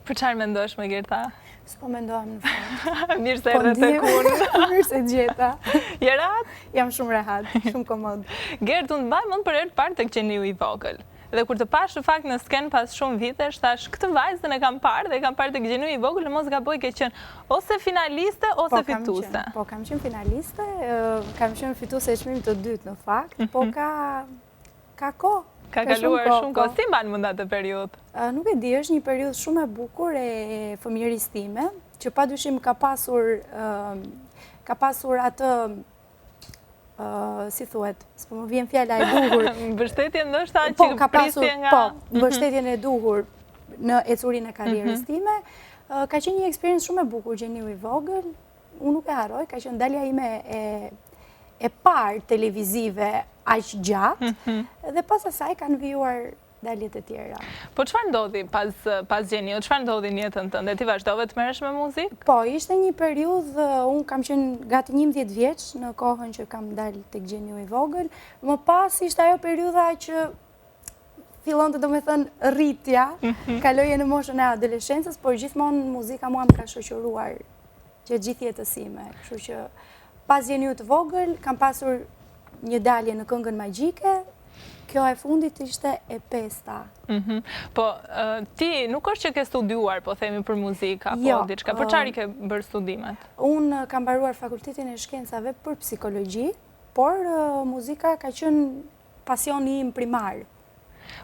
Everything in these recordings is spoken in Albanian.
Për çfarë mendosh më Gerta? S'po mendohem në fakt. Mirë se erdhe tek unë. Mirë se gjeta. Je rehat? Jam shumë rehat, shumë komod. Gert, unë mbaj mend për herë të parë tek Gjeniu i vogël. Dhe kur të pash në fakt në sken pas shumë vitesh, thash këtë vajzën e kam parë dhe e kam parë tek Gjeniu i vogël, mos gaboj ke qenë ose finaliste ose fituese. Po kam qenë finaliste, kam qenë fituese e çmimit të dytë në fakt, po ka kohë. Ka kaluar shumë kohë. Si mban mend atë periudhë? Nuk e di, është një periudhë shumë e bukur e fëmijërisë time, që padyshim ka pasur atë si thuhet, s'po më vjen fjala e duhur. Mbështetjen ndoshta që prisje nga... Po, mbështetjen e duhur në ecurinë e karrierës time. Ka qenë një eksperiencë shumë e bukur Gjeniu i vogël. Unë nuk e harroj, ka qenë dalja ime e parë televizive aq gjatë, dhe pas asaj kanë vijuar daljet e tjera. Po çfarë ndodhi pas Gjeniu? Çfarë ndodhi në jetën tënde? Ti vazhdove të merresh me muzikë? Po, ishte një periudhë, unë kam qenë gati 11 vjeç në kohën që kam dalë tek Gjeniu i vogël. Më pas ishte ajo periudha që fillonte domethënë rritja, kaloje në moshën e adoleshencës, por gjithmonë muzika mua më ka shoqëruar gjatë gjithë jetës sime. Kështu që pas Gjeniu të vogël kam pasur një dalje në Këngën Magjike, kjo e fundit ishte e pesta. Po, ti nuk është që ke studiuar, po themi për muzikë, apo diçka, për çfarë ke bërë studimet? Unë kam mbaruar Fakultetin e Shkencave për psikologji, por muzika ka qenë pasioni im primar.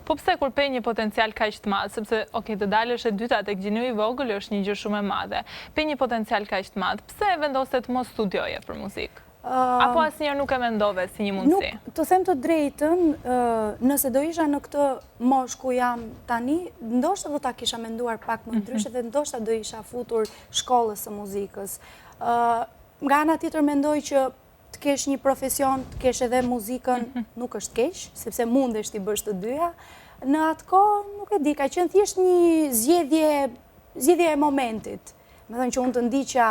Po pse kur pe një potencial kaq të madh, sepse të dalësh e dyta tek Gjeniu i vogël është një gjë shumë e madhe. Pe një potencial kaq të madh, pse vendose të mos studioje për muzikë? Apo asnjëherë nuk e mendove si një mundësi? Të them të drejtën, nëse do isha në këtë moshë ku jam tani, ndoshta do ta kisha menduar pak më ndryshe dhe ndoshta do isha futur shkollës së muzikës. Nga ana tjetër mendoj që të kesh një profesion, të kesh edhe muzikën, nuk është keq, sepse mundesh t'i bësh të dyja. Në atë kohë, nuk e di, ka qenë thjesht një zgjedhje e momentit. Me thënë që unë të ndiqja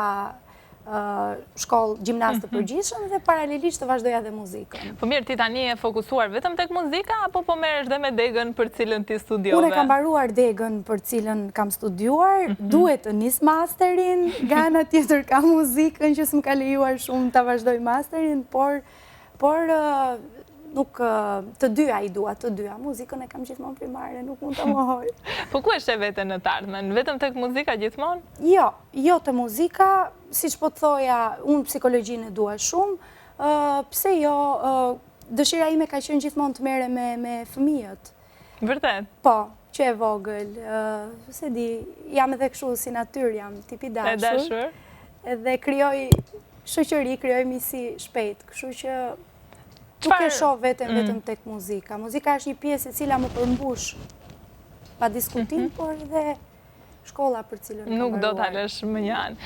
shkollë gjimnastë të përgjithshëm dhe paralelisht të vazhdoja dhe muzikën. Po mirë, ti tani e fokusuar vetëm tek muzika apo po merresh dhe me degën për cilën ti studiove? Unë kam mbaruar degën për cilën kam studiuar, duhet të nis masterin, nga ana tjetër kam muzikën që s'm ka lejuar shumë ta vazhdoj masterin, por nuk të dyja i dua, të dyja. Muzikën e kam gjithmonë primare, nuk mund ta mohoj. Po ku është e veten në të ardhmen? Vetëm tek muzika gjithmonë? Jo te muzika, siç po të thoja, unë psikologjinë e dua shumë. Pse jo, dëshira ime ka qenë gjithmonë të merre me fëmijët. Vërtet? Po, që e vogël. Se di, jam edhe kështu si natyrë, jam tipi dashur. E dashur? Edhe krijoj shoqëri, krijoj miqësi shpejt, kështu që nuk e shoh vetëm tek muzika. Muzika është një pjesë e cila më përmbush pa diskutim, por edhe shkolla për cilën kam nuk do ta mbaruar. lësh më një anë.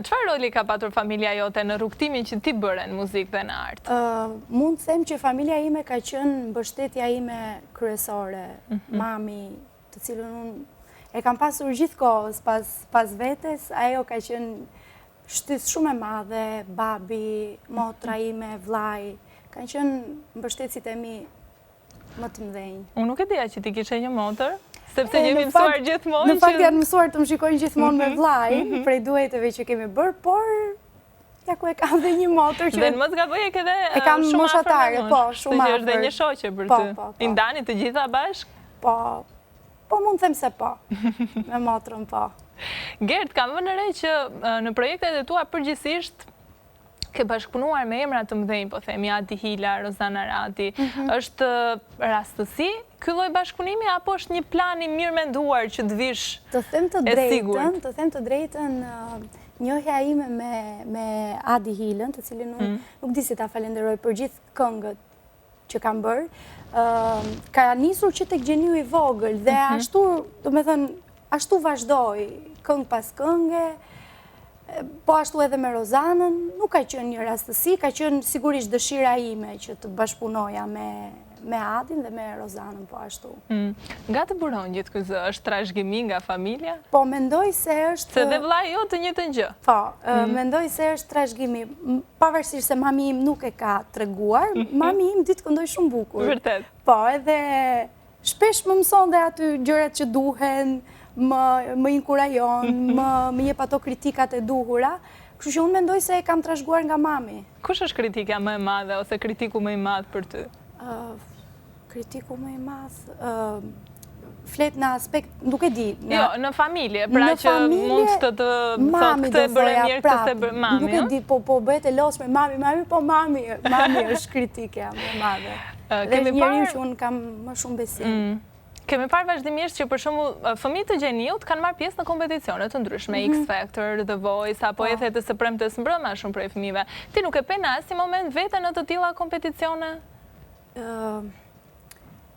Çfarë roli ka patur familja jote në rrugtimin që ti bëre në muzikë dhe në art? Mund të them që familja ime ka qenë mbështetja ime kryesore. Mami, të cilën unë e kam pasur gjithkohës pas vetes, ajo ka qenë shtys shumë e madhe, babi, motra ime, vllai, kanë qenë mbështetësit e mi më të mëdhenj. Unë nuk e dija që ti kishe një motër, sepse jemi mësuar gjithmonë. Në fakt janë mësuar të më shikojnë gjithmonë me vllai, prej duheteve që kemi bërë, por ja ku e kam dhe një motër që... Dhe në mos gaboj e ke dhe e kam moshatare, po, shumë afër. Se është dhe një shoqe për ty. I ndani të gjitha bashk? Po mund të them se po, me motrën po. Gert, kam vënë re që në projektet e tua përgjithsisht ke bashkëpunuar me emra të mëdhenj, po themi Adi Hila, Rozana Radi. Është rastësi ky lloj bashkëpunimi apo është një plan i mirë menduar që të vish e sigurt? Të them të drejtën, njohja ime me Adi Hilën, të cilin nuk di si ta falenderoj për gjithë këngët që kam bërë, ka nisur që tek Gjeniu i vogël dhe ashtu, domethënë, ashtu vazhdoi, këngë pas këngë. Po ashtu edhe me Rozanën, nuk ka qenë një rastësi, ka qenë sigurisht dëshira ime që të bashkëpunoja me Adin dhe me Rozanën po ashtu. Nga të buron gjithë ky zë, është trashëgimi nga familja? Po, mendoj se është... Se dhe vllai jo të njëjtën gjë. Po, mendoj se është trashëgimi. Pavarësisht se mami im nuk e ka treguar, mami im di të këndoj shumë bukur. Vërtet. Po, edhe shpesh më mëson dhe aty gjërat që duhen, më inkurajon, më jep ato kritikat e duhura. Kështu që unë mendoj se e kam trashëguar nga mami. Kush është kritika më e madhe ose kritiku më i madh për ty? Kritiku më i madh, flet në aspekt, nuk e di. Jo, në familje, pra që mund të thot këtë e bëre mirë, këtë e bëre mami. Nuk e di, po bëhet e los me mami, po mami është kritikja më e madhe. Dhe njeriu që unë kam më shumë besim. Kemi parë vazhdimisht që për shembull fëmijët të gjeniut kanë marrë pjesë në kompeticione të ndryshme, X Factor, The Voice, apo Ethet së premtes mbrëma shumë prej fëmijëve. Ti nuk e pe në asnjë moment veten në të tilla kompeticione?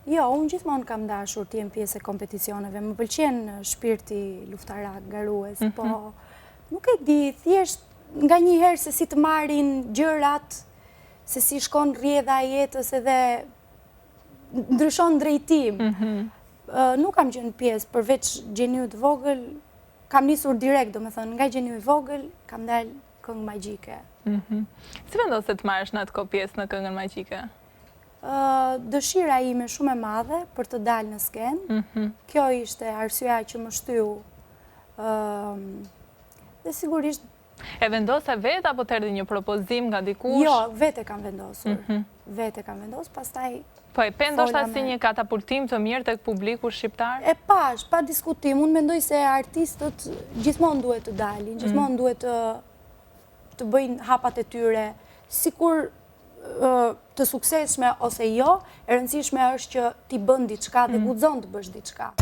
Jo, unë gjithmonë kam dashur të jem pjesë e kompeticioneve. Më pëlqen shpirti luftarak, garues, po nuk e di, thjesht nganjëherë se si të marrin gjërat, se si shkon rrjedha e jetës edhe ndryshon drejtim. Nuk kam qenë pjesë, përveç gjeniu të vogël, kam nisur direkt, do me thënë, nga gjeniu i vogël, kam dalë këngë magjike. Si vendos se të marrësh në atë kohë pjesë në këngën magjike? Dëshira ime shumë e madhe për të dalë në skenë. Kjo ishte arsyeja që më shtyu. Dhe sigurisht... E vendose vetë apo të erdhi një propozim nga dikush? Jo, vete kam vendosur. Vete kam vendosur, pastaj... Po e pe ndoshta si një katapultim të mirë tek publiku shqiptar? E pash, pa diskutim. Unë mendoj se artistët gjithmonë duhet të dalin, gjithmonë duhet të bëjnë hapat e tyre, sikur të suksesshme ose jo, e rëndësishme është që ti bën diçka dhe guxon të bësh diçka.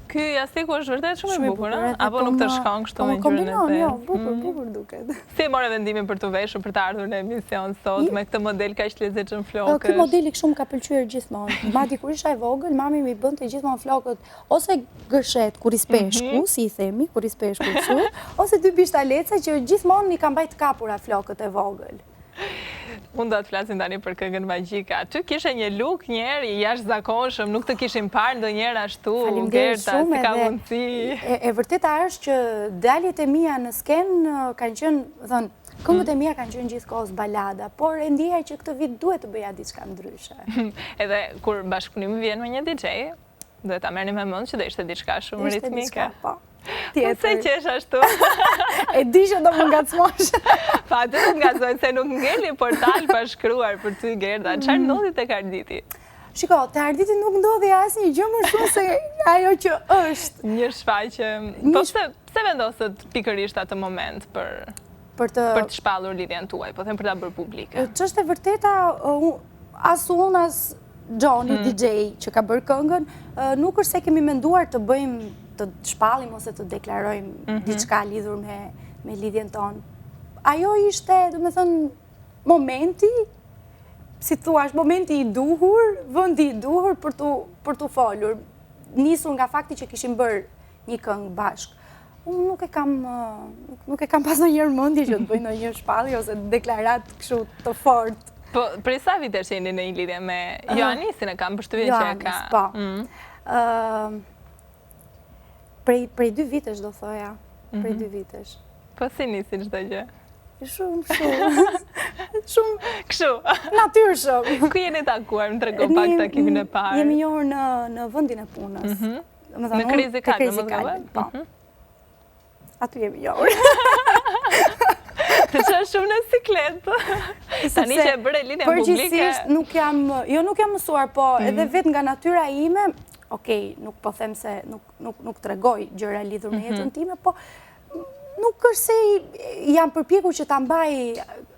Ky jastiku është vërtet shumë i bukur, apo nuk të shkon kështu me ngjyrën e kombinon, jo, bukur duket. Si e morë vendimin për të veshur për të ardhur në emision sot me këtë model kaq të lezetshëm flokësh? Ky model shumë ka pëlqyer gjithmonë. Madje kur isha e vogël, mami më bënte gjithmonë flokët ose gërshet kur i speshku, si i themi, kur i speshku kështu, ose dy bishtalleca që gjithmonë i kam bajt kapura flokët e vogël. Unë do të flasim tani për këngën magjike. Aty kishe një look njerë i jashtëzakonshëm, nuk të kishim parë ndonjëherë ashtu, Gerta, si ka mundësi. E vërteta është që daljet e mia në skenë kanë qenë, këngët e mia kanë qenë gjithkohës balada, por e ndjeja që këtë vit duhet të bëja diçka ndryshe. Edhe kur bashkëpunimi vjen me një DJ, duhet ta merrni me mend që do ishte diçka shumë ritmike. Tjetër. Se qesh ashtu? E di që do më ngacmosh. Pa, të nuk ngacmoj, se nuk ngeli portal pa shkruar për ty, Gerda. Çfarë ndodhi tek Arditi? Shiko, te Arditi nuk ndodhi asnjë gjë më shumë se ajo që është. Një shfaqje. Po pse vendosët pikërisht atë moment për të shpallur lidhjen tuaj, po them për ta bërë publike? Ç'është e vërteta, as unë as Johnny DJ që ka bërë këngën, nuk është se kemi menduar të bëjmë të shpallim ose të deklarojmë diçka lidhur me lidhjen tonë. Ajo ishte, do me thënë, momenti, si thua, është momenti i duhur, vendi i duhur për të folur. Nisur nga fakti që kishim bërë një këngë bashkë. Unë nuk e kam pas ndonjëherë mendje që të bëj ndonjë shpallje ose deklarat kështu të fortë. Po, prej sa vitesh jeni në një lidhje me Joanisin, e kam përshtypjen që e ka? Joanis, po. Prej 2 vitesh, do thoja. Prej 2 vitesh. Po si nisi çdo gjë? Shumë. Shumë. Kështu. Natyrshëm. Ku jeni takuar? Më trego pak takimin e parë. Jemi njohur në vendin e punës. Në Krizikal, në Mosgabon? Po. Aty jemi njohur. Të qash shumë në sikletë. Tani që e bëre lidhjen publike. Përgjithsisht nuk jam mësuar, po edhe vetë nga natyra ime, okej, nuk po them se nuk tregoj gjëra lidhur me jetën time, po nuk është se jam përpjekur që ta mbaj,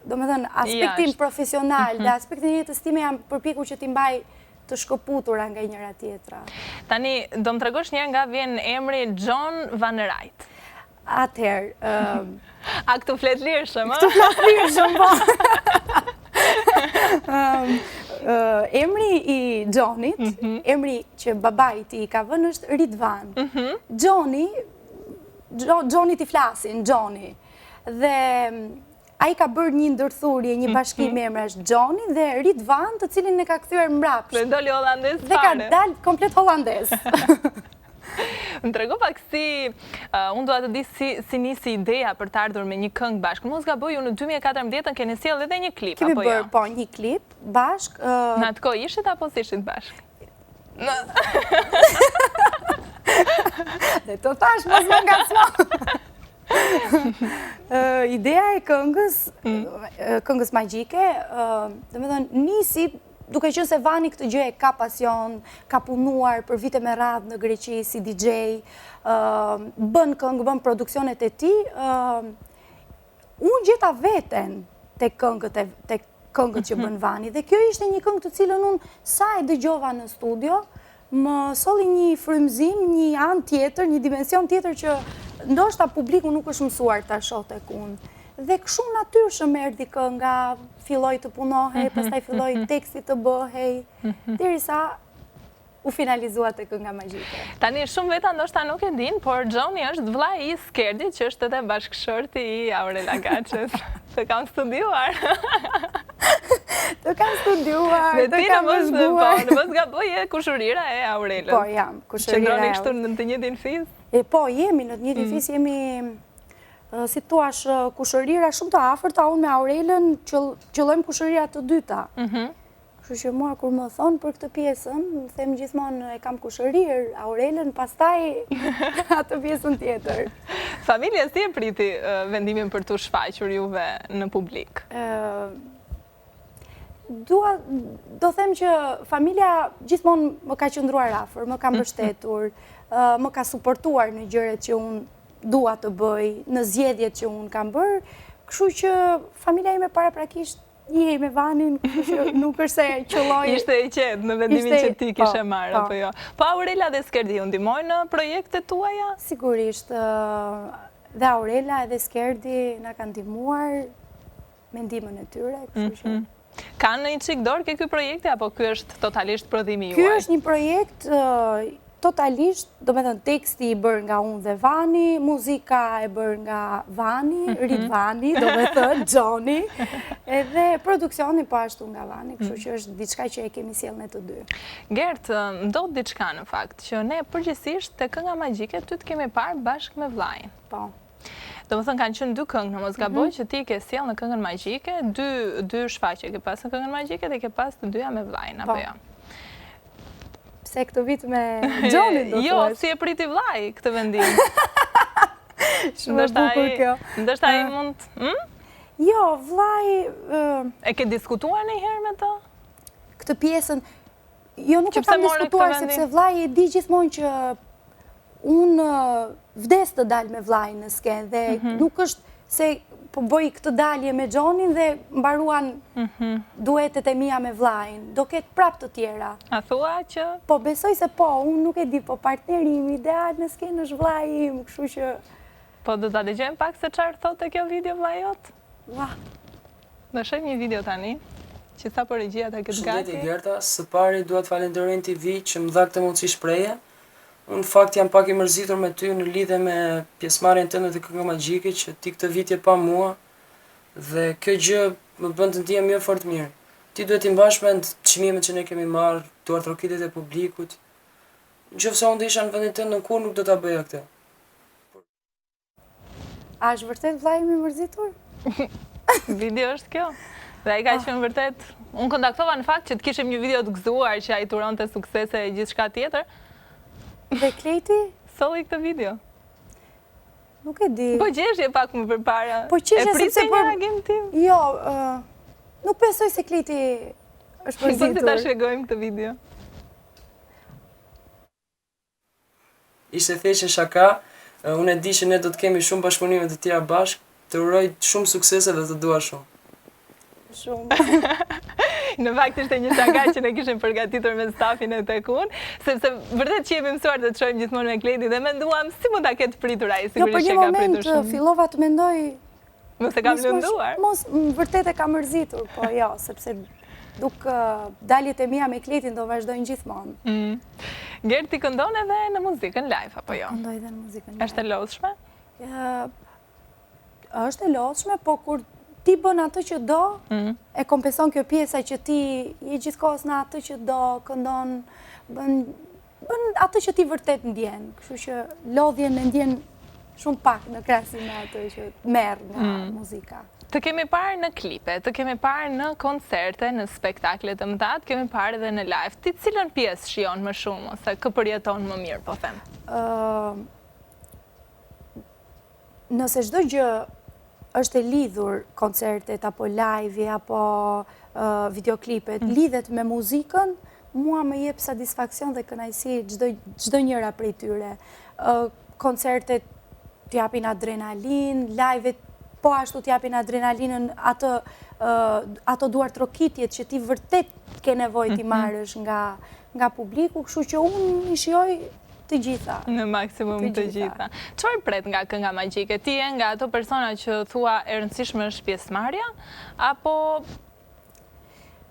domethënë, aspektin profesional dhe aspektin e jetës time jam përpjekur që t'i mbaj të shkëputura nga njëra tjetra. Tani, do më tregosh njerë nga vjen emri John Van Wright. Atëherë... A këtu flet lirshëm, Këtu flet lirshëm, po. Emri i Johnit, emri që babait i ka vënë është Ridvan. Johnny t'i flasin, Johnny. Dhe ai ka bërë një ndërthurje, një bashkim emra është Johnny dhe Ridvan, të cilin e ka kthyer mbrapsht. Dhe doli hollandes fare. Dhe ka dalë komplet hollandes. Më trego pak si, unë doa të di si nisi ideja për të ardhur me një këngë bashkë. Mos gaboj, ju në 2014 keni sjellë edhe një klip, Kemi apo jo? bërë, po, një klip bashkë. Në atë kohë ishit apo si ishit bashkë? Dhe të tash, mos më nga s'ma. Ideja e këngës magjike, dhe me thënë, nisi duke qenë se Vani këtë gjë e ka pasion, ka punuar për vite me radhë në Greqi si DJ, bën këngë, bën produksionet e tij, unë gjeta veten te këngët që bën Vani, dhe kjo ishte një këngë të cilën unë sa e dëgjova në studio, më solli një frymëzim, një anë tjetër, një dimension tjetër që ndoshta publiku nuk është mësuar ta shohë tek unë. Dhe kështu natyrshëm erdhi kënga, filloi të punohej, pastaj filloi teksti të bëhej, derisa u finalizua te kënga magjike. Tani shumë veta ndoshta nuk e din, por Gjoni është vllai i Skerdit, që është edhe bashkëshorti i Aurela Gaçës. Të kam studiuar. Të kam studiuar, të kam vëzhguar. Në mos gaboj e kushurira e Aurelës. Po, jam, kushurira e Qëndroni kështu në të njëjtin fis? Po, jemi në të njëjtin fis, jemi, si thuash, kushurira shumë të afërta, unë me Aurelën qëllojmë kushurira të dyta. Kështu që mua kur më thonë për këtë pjesën, më them gjithmonë e kam kushërir Aurelën, pastaj atë pjesën tjetër. Familja si e priti vendimin për të shfaqur juve në publik? Do them që familja gjithmonë më ka qëndruar afër, më ka mbështetur, më ka suportuar në gjërat që unë dua të bëj, në zgjedhjet që unë kam bërë, kështu që familja ime paraprakisht njeh me Vanin, kështu që nuk është se qëlloj. Ishte e qetë në vendimin që ti kishe marrë, apo jo? Po Aurela dhe Skerdi ju ndihmojnë në projektet tuaja? Sigurisht, dhe Aurela edhe Skerdi na kanë ndihmuar me ndihmën e tyre, kështu që. Kanë një çik dorë ke ky projekti apo ky është totalisht prodhimi juaj? Ky është një projekt totalisht, do me thënë, teksti i bërë nga unë dhe Vani, muzika e bërë nga Vani, Rit Vani, do me thënë, Gjoni, edhe produksioni po ashtu nga Vani, kështu që është diçka që e kemi sjellë ne të dy. Gert, ndodh diçka në fakt, që ne përgjithsisht te kënga magjike ty të kemi parë bashkë me vllajin. Po. Do më thënë kanë qenë dy këngë, në mos gaboj që ti ke sjellë në këngën magjike, dy shfaqje ke pas në këngën magjike dhe ke pas të dyja me vllajin, apo jo? Se këtë vit me Gjonin, do të Jo, si e priti vllai këtë vendim. Shumë bukur kjo. Ndështë ai mund... Jo, vllai... E ke diskutuar një herë me të? Këtë pjesën... Jo, nuk e kam diskutuar, sepse vllai e di gjithmonë që unë vdes të dalë me vllajin në skenë, dhe nuk është se po bëj këtë dalje me Gjonin dhe mbaruan duetet e mia me vllajin. Do ketë prap të tjera. A thua që... Po, besoj se po, unë nuk e di, po partnerim ideal në skenë është vllai im, kështu që... Po, do ta dëgjojmë pak se çfarë thotë kjo video vllajot? Ua. Do shohim një video tani, që sa po regjia ta këtë gati. Shëndetje Gerta, së pari dua të falenderoj TV që më dha këtë mundësi shpreje. Unë në fakt jam pak i mërzitur me ty në lidhje me pjesëmarrjen tënde të këngës magjike, që ti këtë vit je pa mua, dhe kjo gjë më bën të ndihem më fort mirë. Ti duhet të mbash mend çmimet që ne kemi marrë, duart rokitet e publikut. Nëse unë isha në vendin tënd, kur nuk do ta bëja këtë. A është vërtet vllai im i mërzitur? Video është kjo. Dhe ai ka qenë vërtet. Unë kontaktova në fakt që të kishim një video të gëzuar që ai turonte suksese e gjithçka tjetër. Dhe Kleti? Solli këtë video. Nuk e di. Po gjeshje pak më përpara. Po qeshje sepse priste një reagim tim. Jo, nuk besoj se Kleti është përzitur. Po si ta shpjegojmë këtë video? Ishte thjesht shaka. Unë e di që ne do të kemi shumë bashkëpunime të tjera bashkë. Të uroj shumë suksese dhe të dua shumë. Shumë. Në fakt ishte një shaka që ne kishim përgatitur me stafin e tek unë, sepse vërtet që jemi mësuar të shohim gjithmonë me Kleti dhe menduam si mund ta ketë pritur ai, sigurisht që ka pritur shumë. Jo, për një moment fillova të mendoj mos e kam lënduar. Mos vërtet e kam mërzitur, po jo, sepse duk daljet e mia me Kletin do vazhdojnë gjithmonë. Gert, ti këndon edhe në muzikën live apo jo? Këndoj edhe në muzikën live. Është e lodhshme? Është e lodhshme, po kur ti bën atë që do, e kompenson kjo pjesa që ti je gjithkohës në atë që do, këndon, bën bën atë që ti vërtet ndjen, kështu që lodhjen e ndjen shumë pak në krahasim me atë që merr nga muzika. Të kemi parë në klipe, të kemi parë në koncerte, në spektakle të mëdha, të kemi parë edhe në live. Ti cilën pjesë shijon më shumë ose kë përjeton më mirë, po them? Nëse çdo gjë është e lidhur, koncertet apo live apo videoklipet, lidhet me muzikën, mua më jep satisfaksion dhe kënaqësi çdo njëra prej tyre. Koncertet t'japin adrenalin, live-et po ashtu t'japin adrenalinën ato duart trokitjet që ti vërtet ke nevojë t'i marrësh nga publiku, kështu që unë i shijoj të gjitha. Në maksimum të gjitha. Çfarë pret nga kënga magjike? Ti je nga ato persona që thua e rëndësishme është pjesëmarrja apo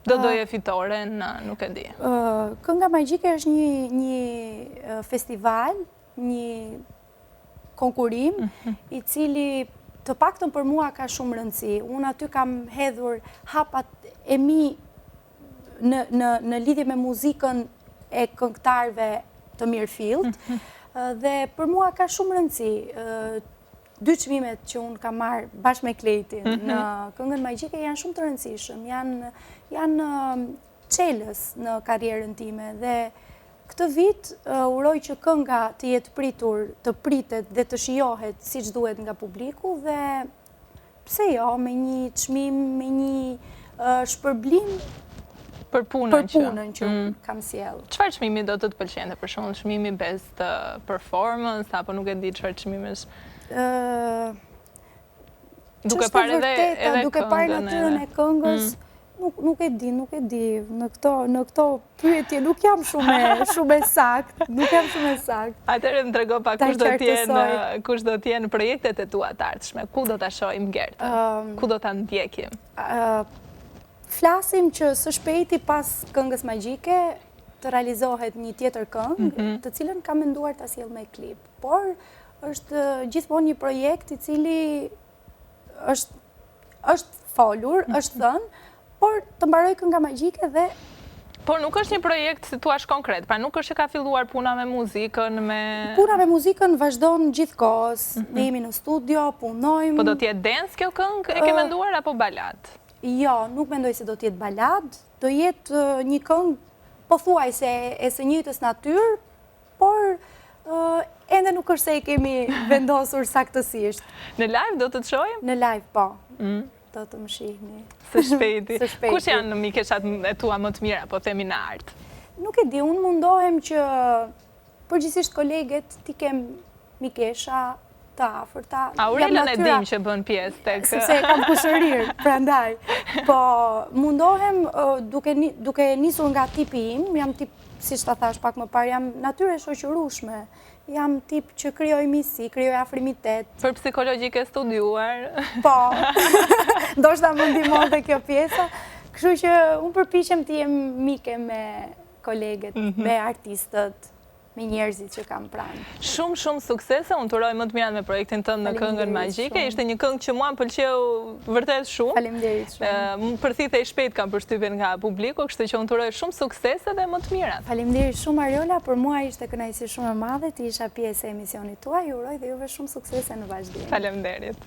do doje fitore në nuk e di? Kënga magjike është një festival, një konkurim i cili të paktën për mua ka shumë rëndësi. Unë aty kam hedhur hapat e mi në lidhje me muzikën e këngëtarëve të mirëfillt, dhe për mua ka shumë rëndësi. 2 çmimet që unë kam marrë bashkë me Kletin në këngën magjike janë shumë të rëndësishëm, janë çelës në karrierën time dhe këtë vit uroj që kënga të jetë pritur, të pritet dhe të shijohet siç duhet nga publiku dhe pse jo, me një çmim, me një shpërblim për punën që kam sjell. Çfarë çmimi do të pëlqente për shembull, çmimi best performance apo nuk e di çfarë çmimesh? Duke parë edhe duke parë natyrën e këngës, nuk e di. Në këto pyetje nuk jam shumë e sakt, Atëherë më trego pak kush do të jenë projektet e tua të ardhshme, ku do ta shohim Gertën, ku do ta ndjekim? Flasim që së shpejti pas këngës magjike të realizohet një tjetër këngë, të cilën kam menduar ta sjell me klip, por është gjithmonë një projekt i cili është folur, është thënë, por të mbaroj kënga magjike dhe... Por nuk është një projekt, si thua, konkret, pra nuk është që ka filluar puna me muzikën, Puna me muzikën vazhdon gjithkohës, ne jemi në studio, punojmë... Po do t'jetë dance kjo këngë, e ke menduar, apo balad? Jo, nuk mendoj se do t'jetë balad, do jetë një këngë, po thuaj se e së njëjtës natyrë, por ende nuk është se e kemi vendosur saktësisht. Në live do të të shohim? Në live, po. Do të më shihni. Së shpejti. Kush janë mikeshat e tua më të mira, po themi në art? Nuk e di, unë mundohem që përgjithsisht koleget t'i kem mikesha të afërta. Aurelën e dim që bën pjesë tek... Sepse kam kushërir, prandaj. Po mundohem duke nisur nga tipi im, jam tip, siç ta thash pak më parë, jam natyrë e shoqërueshme. Jam tip që krijoj miqësi, krijoj afrimitet. Për psikologjike studiuar. Po, ndoshta më ndihmonte kjo pjesa. Kështu që unë përpiqem të jem mike me kolegët, me artistët, me njerëzit që kam pranë. Shumë suksese, unë të uroj më të mirat me projektin tënd në këngën magjike. Ishte një këngë që mua më pëlqeu vërtet shumë. Faleminderit shumë. Më përthithej shpejt kam përshtypjen nga publiku, kështu që unë të uroj shumë suksese dhe më të mirat. Faleminderit shumë Ariola, për mua ishte kënaqësi shumë e madhe të isha pjesë e emisionit tuaj. Ju uroj dhe juve shumë suksese në vazhdim. Faleminderit.